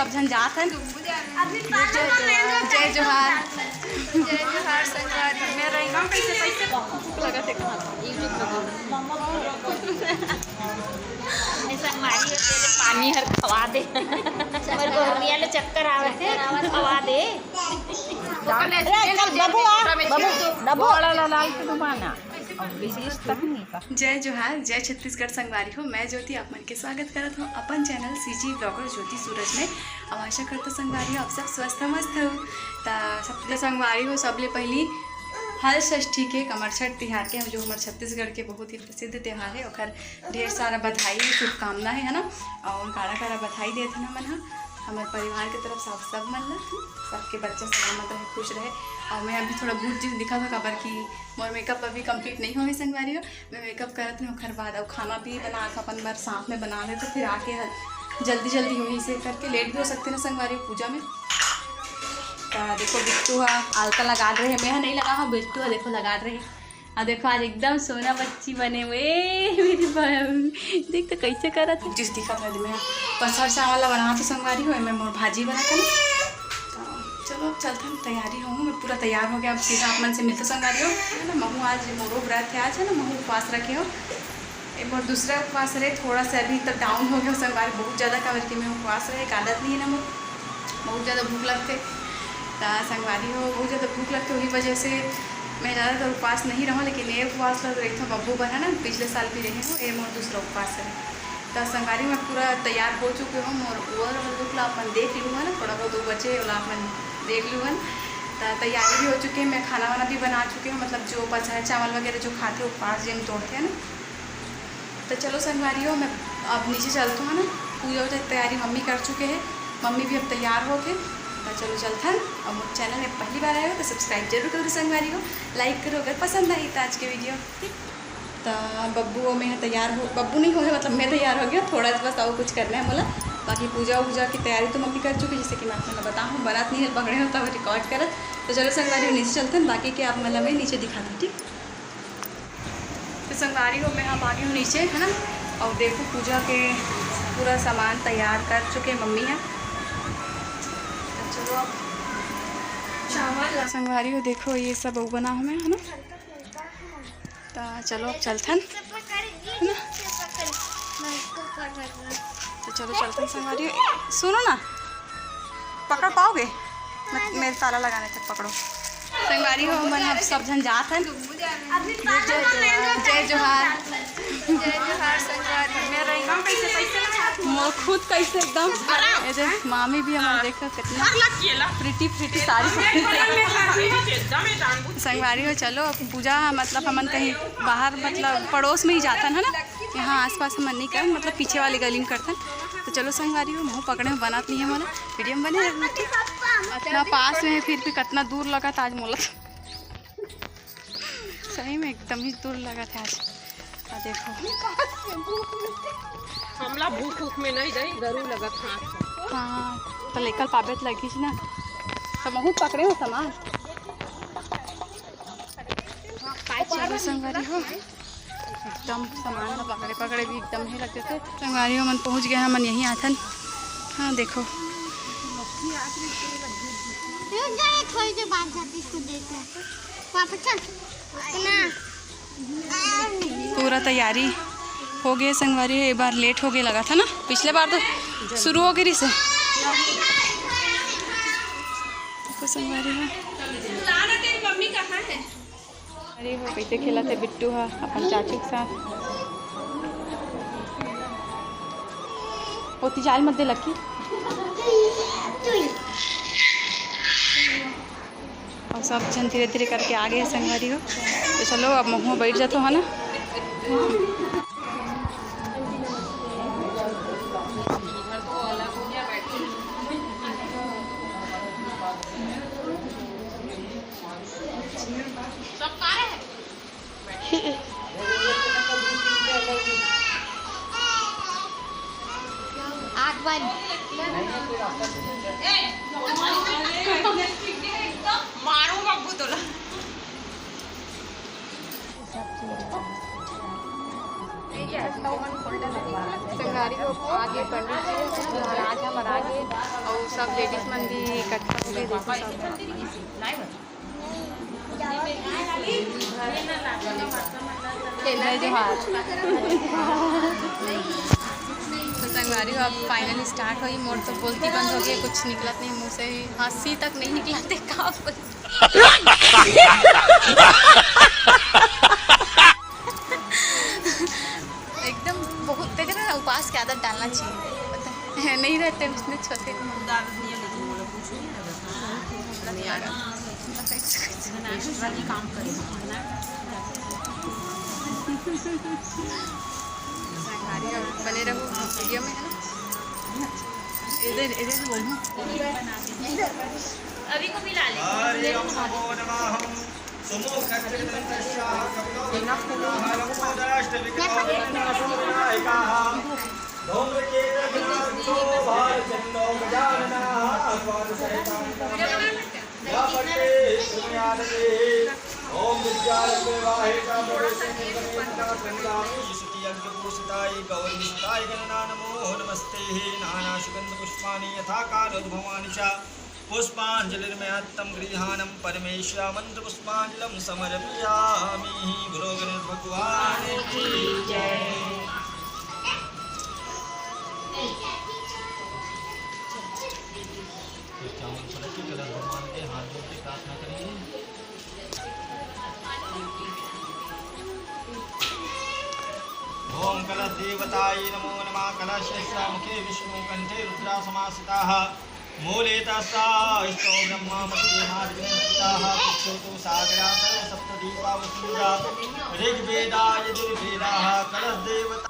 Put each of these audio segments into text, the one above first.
सब जन जात हैं। जय जोहार संगवारी में रहेगा कैसे पैसे लगा थे संगवारी पानी हर खवा दे ले चक्कर आवे थे खवा दे जय जोहार जय छत्तीसगढ़ संगवारी हो। मैं ज्योति आप मन के स्वागत करत हूँ अपन चैनल सीजी ब्लॉगर ज्योति सूरज में। अब आशा करता संगवारी हो आप सब स्वस्थ मस्त हो। सबले संगवारी हो सबले पहली हल षष्ठी के कमरछठ तिहार के जो हमारे छत्तीसगढ़ के बहुत ही प्रसिद्ध त्यौहार है और ढेर सारा बधाई शुभकामना है ना। और कारा बधाई देते हैं मन हमारे परिवार की तरफ सब मन ला सबके बच्चे सलामत रहे खुश रहे। और मैं अभी थोड़ा भूत जिस दिखा था खबर कि मोर मेकअप अभी कंप्लीट नहीं हुई संगवारी हो। मैं मेकअप करत हूँ खर बाद और खाना भी बना अपन बार साथ में बना ले तो फिर आके जल्दी हुई से करके लेट भी हो सकते ना संगवारी पूजा में। देखो बिट्टू आलता लगा रहे हैं, मैं नहीं लगा हाँ बिट्टू देखो लगा रहे हैं। और देखो आज एकदम सोना बच्ची बने हुए मेरी बहन देख तो कैसे करा था जिस दिखा था मैं पसर चावल बना तो संगवारी हो मैं मोर भाजी बना था ना। चलो अब चलते हम तैयारी हूँ मैं पूरा तैयार हो गया। अब सीधा आप मन से मिलते संगवारी हो है ना। महू आज मोरो व्रत है आज है ना महू उपवास रखे हो। एक बार दूसरा उपवास रहे थोड़ा सा अभी तक डाउन हो गया संगवारी बहुत ज़्यादा कवर की मैं उपवास रहे एक आदत नहीं है ना मोर बहुत ज़्यादा भूख लगते संगवारी हो बहुत ज़्यादा भूख लगती वही वजह से मैं ज़्यादातर उपवास नहीं रहा। लेकिन ये उपवास लग रही था बब्बू बना ना पिछले साल भी रहे हो ये मोर दूसरा उपवास है। तो संगवारी में पूरा तैयार हो चुके हो मोर ओवर लुक ला अपन देख लूँगा ना थोड़ा बहुत बचे वाला अपन देख लूँगा। तो तैयारी भी हो चुकी है मैं खाना वाना भी बना चुके हूँ मतलब जो पसर चावल वगैरह जो खाते उपवास जिन तोड़ते हैं ना। तो चलो संगवारी हो मैं अब नीचे चलता हूँ ना पूजा तैयारी मम्मी कर चुके हैं मम्मी भी अब तैयार हो गए। तो चलो चलते हैं और मुझे चैनल में पहली बार आए हो तो सब्सक्राइब जरूर करो संगवारी हो लाइक करो अगर पसंद आई तो आज के वीडियो। तो बब्बू में तैयार हो बब्बू नहीं हो मतलब मैं तैयार हो गया थोड़ा बस और कुछ करना है बोला। बाकी पूजा की तैयारी तो मम्मी कर चुकी जैसे कि मैं आपको बताऊँ बारात नहीं पकड़े होता वो रिकॉर्ड कर। तो चलो संगवारी हो नीचे चलते हैं बाकी के आप मतलब मैं नीचे दिखाती ठीक। तो संगवारी हो मैं आप आगे हूँ नीचे है ना। और देखो पूजा के पूरा सामान तैयार कर चुके मम्मी हैं। चलो अब चावल संगवारी हो देखो ये सब बना हमें है ना। तो चलो अब चलते हैं है ना। तो चलो चलते हैं संगवारी हो सुनो ना पकड़ पाओगे मेरे ताला लगाने तक पकड़ो संगवारी हो मन अब सब जन जात हैं। जय जोहार संगवारी में रहेगा कैसे पैसे मोर खुद कैसे एकदम मामी भी हमारे देखो कितना प्रिटी सारी संगवारी हो। चलो पूजा मतलब हमन कहीं बाहर मतलब पड़ोस में ही जाता है ना यहाँ आसपास हम नहीं कर मतलब पीछे वाली गली में करते हैं। तो चलो संगवारी हो मुँह पकड़े में बनात नहीं है मोला वीडियो में बने इतना पास में है फिर भी कितना दूर लगा था आज मोला सही में एकदम ही दूर लगा था आज। देखो हमला भूख में नहीं गई गरू लगा हाँ तो लेकर पाबेत लगी ना तो महू पकड़े हो सामान। चलो संगवारी हो एकदम सामान पकड़े भी एकदम ही लगते थे। संगवारी हो मन पहुँच गया मन यहीं आथन। हाँ देखो पूरा तैयारी हो गई संगवारी एक बार लेट हो गया लगा था ना पिछले बार तो शुरू हो गई से संगवारी हो मम्मी कहाँ है अरे हो कैसे खेला थे बिट्टू है अपन चाचू के साथ होती जाल मत दे लकी और सब जन धीरे धीरे करके आ गए संगवारी हो। तो चलो अब मुँह बैठ जाते हो ना। आग बंद मारूंगा बुतला संगारी को आगे पंडित जी महाराज हमर आगे और सब लेडीज मन भी इकट्ठा हो गए। देखो तो संगवारी अब फाइनली स्टार्ट हुई। मोर तो बोलती बंद हो गई, कुछ निकलत नहीं मुँह से, हंसी तक नहीं निकलते का एकदम बहुत देख रहे ना, उपास की आदत डालना चाहिए, पता है नहीं रहते उसमें छोटे काम करे बने रहो वीडियो में, है ना। इधर इधर बोलूँ अभी को मिला ले। ओम विद्यालय गौरीताय गणना नमो नमस्ते नाना सुगंध पुष्पाणि यथा कालोद्भवानि च पुष्पांजलिर्महत्तम गृहाणं परमेश्वर मंत्र पुष्पांजलिं समर्पयामि। गुरु गणेश भगवान की जय। भगवान के हाथ जोड़ के प्रार्थना करेंगे। ओम कलश देवताय नमो नमः। कलशस्य मुखे विष्णु कंठे रुद्रा समासिताः मूले तस्तास्तो ब्रह्मा मध्ये मार्गेस्थिताः पुच्छोतो सागरा सर्वसप्तदीपा वसुन्धरा ऋग्वेदाः यजुर्वेदाः कलश देवता।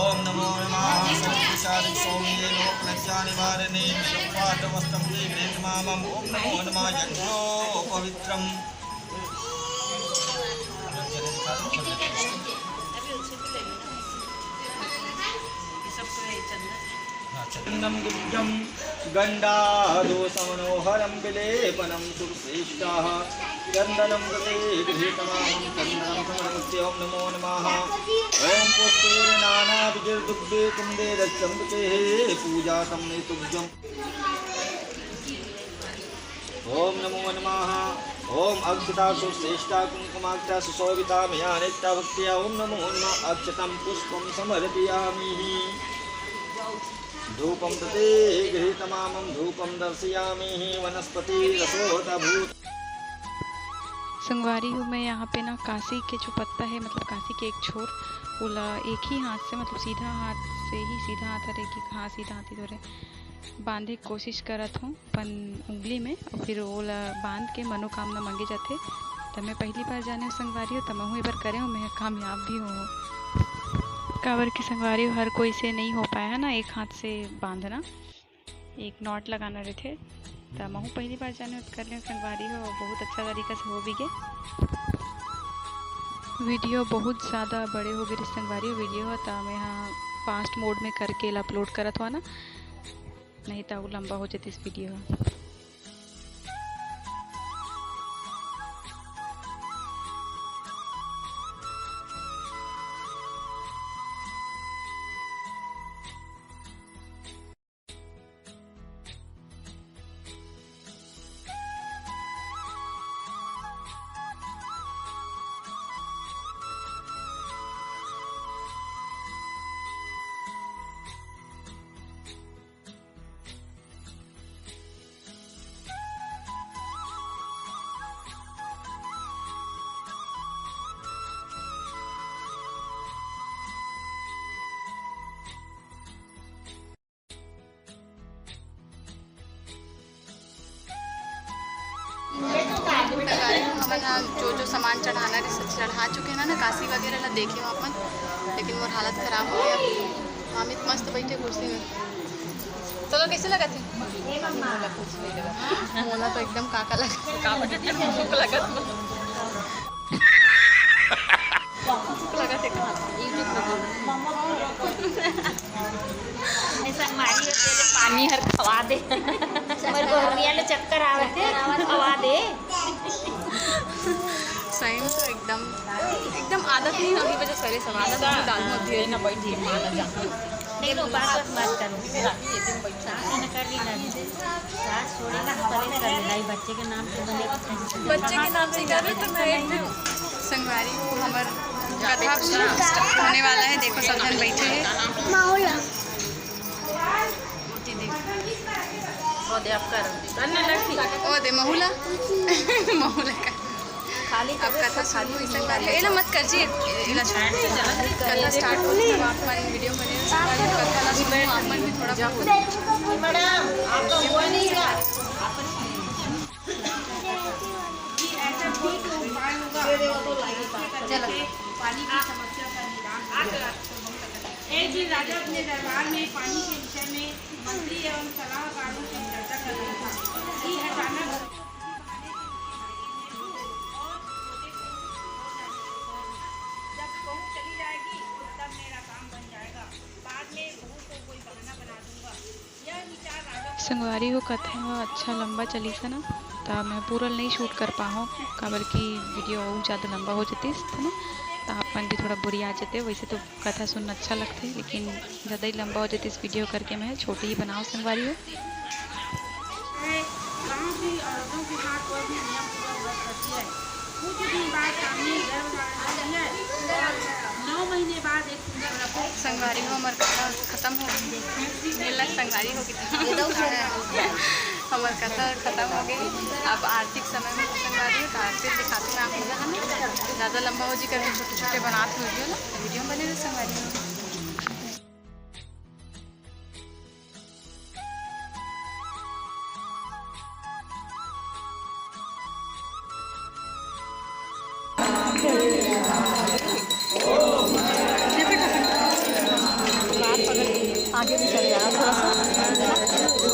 ओम नमो नमः। संविचार सौम्ये लोकलज्जा निवारणे विश्वादवस्तं देवमामं। ओम नमो नमः। यज्ञो पवित्रम्। चन्दनं गुज्जं गण्डादोषमनोहरं विलेपनं सुश्रेष्ठाः चन्दनं प्रति गृहीतमाहं चन्दनं समर्प्य। ओं नमो नमः। ओं पुष्पेण नानाविधिर्दुग्धे कुन्दे रच्चम्बिकेः पूजातं नैतुभ्यम्। ओं नमो नमः। ओम अक्षता सुश्रेष्ठा कुंकुमाक्षा सुशोभिता मया नित्या भक्त्या। ओम नमो नमः। अक्षतं पुष्पं समर्पयामि। धूपं प्रति गृहीतमामं धूपं दर्शयामि। वनस्पति रसोतभूत। संगवारी हूँ मैं यहाँ पे ना काशी के जो पत्ता है, मतलब काशी के एक छोर उला एक ही हाथ से, मतलब सीधा हाथ से ही सीधा हाथ और एक ही हाथ सीधा हाथ ही धोरे बांधे की कोशिश करत हूँ पन उंगली में, और फिर ओला बांध के मनोकामना मांगे जाते। तो मैं पहली बार जाने संगवारी हो, तो मैं एक बार करे हूँ, मैं कामयाब भी हूँ। काबर की संगवारी हर कोई से नहीं हो पाया है ना, एक हाथ से बांधना, एक नॉट लगाना रहते। तो मैं पहली बार जाने कर लें संगवारी हो, बहुत अच्छा तरीका से हो भी गए। वीडियो बहुत ज़्यादा बड़े हो गए संगवारी वीडियो हो, तो मैं यहाँ फास्ट मोड में करके अपलोड करत हुआ ना, नहीं तो वो लंबा हो जाती इस वीडियो। हमारा जो सामान चढ़ाना चढ़ा चुके हैं ना काशी वगैरह ला देखे हो अपन, लेकिन वो हालत ख़राब हो गया। मामित मस्त बैठे कुर्सी में। चलो कैसे लगा थे? मोला तो एकदम काका लगा थे पानी हर खवा दे मर गोरिया ले चक्कर आवे थे खवा दे। सही में तो एकदम आदत नहीं होगी वजह से सब आदत डालना होती है ना बैठी माना जा नहीं लो बात करो ये दिन बैठा ना कर ली ना सास छोड़े ना पहले कर लेना बच्चे के नाम से बने बच्चे के नाम से कर तो मैं संगवारी को हमार कथा होने वाला है। देखो सब जन बैठे हैं माहौला वो दे आप कर करने लगी ओ दे महुला महुला का खाली अब कथा शुरू हुई संगवारी एला मत कर जी एला कथा स्टार्ट होने तब आप हमारी वीडियो बने संगवारी कथा ना सुनो आप मन भी थोड़ा मैडम आपका हुआ नहीं क्या चलो पानी की समस्या का निदान एक दिन राजा अपने दरबार में पानी के विषय में मंत्री एवं सलाहकारों से चर्चा कर रहा था कि अचानक जब बहू चली जाएगी तब मेरा काम बन जाएगा, बाद में बहू को कोई बहाना बना दूंगा। यह विचार राजा संगवारी हो कथा अच्छा लंबा चली से ना तो मैं पूरा नहीं शूट कर पाऊँ काबर की वीडियो और ज़्यादा लंबा हो जाती है ना तो आप मन भी थोड़ा बुरी आ जाते वैसे तो कथा सुनना अच्छा लगता है लेकिन ज़्यादा ही लंबा हो जाती इस वीडियो करके मैं छोटी ही बनाऊँ संगवारी हो। गाँव की औरतों के साथ कोई भी नियम पूर्वक करती है। कुछ दिन बाद सामने गर्भधारण होती है और 9 महीने बाद एक सुंदर लड़का संगवारी हो हमार कथा खत्म हो गई संगवारी हो गई हमार कथा खत्म हो गई। अब आर्थिक समय में संगवारी हो तो आरती दिखाते हैं आप लोग है ना ज़्यादा लंबा हो जी करके छोटे छोटे बनाते वीडियो ना वीडियो बने हुए संगवारी हो। आगे भी चल जाना थोड़ा सा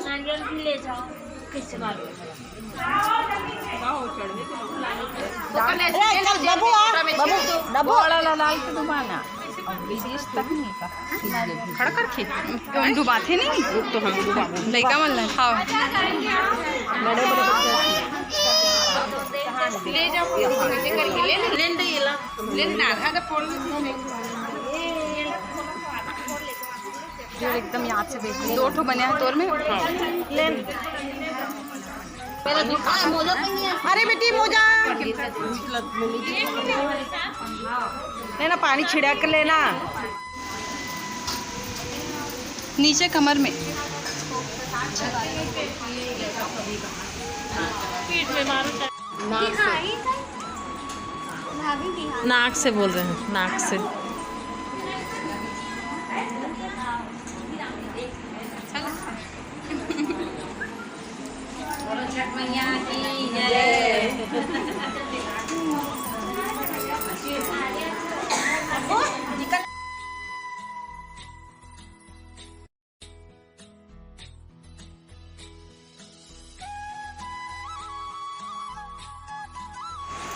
नारियल भी ले जाओ किससे बात खड़ा कर खेत हम डुबाते नहीं तो हम डुबाते लड़का मन ला खाओ बड़े ले जाओ ऐसे करके ले ले ना आधा तो फोड़ जो एकदम याद से देख दो ठो बने हैं तोर में ले अरे बेटी मोजा लेना पानी छिड़क लेना नीचे कमर में पीठ में मारो नाक से बोल रहे हैं नाक से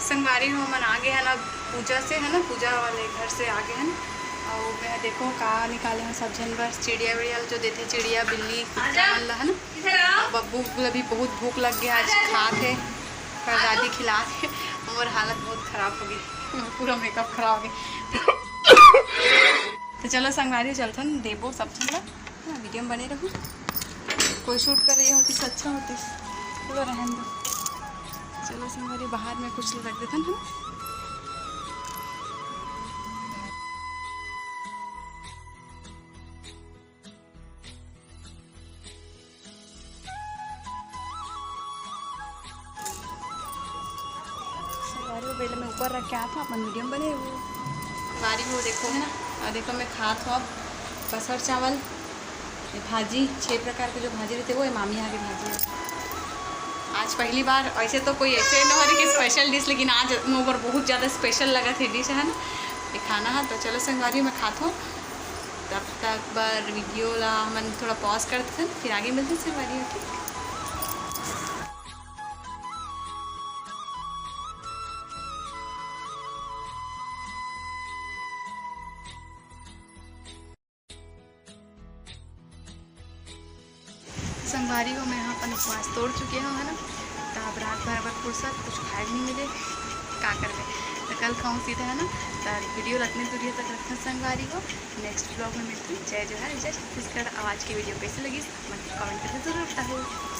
संगवारी हो मन आगे है ना पूजा से है ना पूजा वाले घर से आगे है ना और मैं देखो कहा निकाले हैं सब जन बस चिड़िया विड़िया जो देते चिड़िया बिल्ली कुत्ता वाला है ना बब्बू को अभी बहुत भूख लग गया आज खाते पर दादी खिलाते और हालत बहुत ख़राब हो गई पूरा मेकअप खराब हो गया तो चलो संगवारी चलते हैं देवो सब जन वीडियो में बने रहूँ कोई शूट कर रही होती अच्छा होती चलो रहने दो। चलो संगवारी बाहर में कुछ रख देते हैं हम पहले मैं ऊपर रख के आया था अपन वीडियो में बने वो संगवारी हो देखो है ना और देखो मैं खात हूँ अब बसर चावल ये भाजी 6 प्रकार के जो भाजी रहते वो है मामी यहाँ की भाजी है। आज पहली बार ऐसे तो कोई ऐसे न हो रही कि स्पेशल डिश लेकिन आज मुँह पर बहुत ज़्यादा स्पेशल लगा थी डिश है ना ये खाना है तो चलो संगवारी मैं खाता हूँ तब तक बार वीडियो ला मन थोड़ा पॉज करते थे, फिर आगे मिलते संगवारी हो। ठीक, संगवारी हो मैं यहाँ अपन उपवास तोड़ चुके हूँ है ना। तो अब रात भर अगर फुर्सत कुछ खाए नहीं मिले क्या करवे, तो कल खाऊँ सीधा है ना। तो वीडियो रखने दूरी तक रखना संगवारी को। नेक्स्ट ब्लॉग में मिलती। जय जोहार, जय छत्तीसगढ़। आवाज़ की वीडियो कैसी लगी कमेंट करके जरूर बताओ।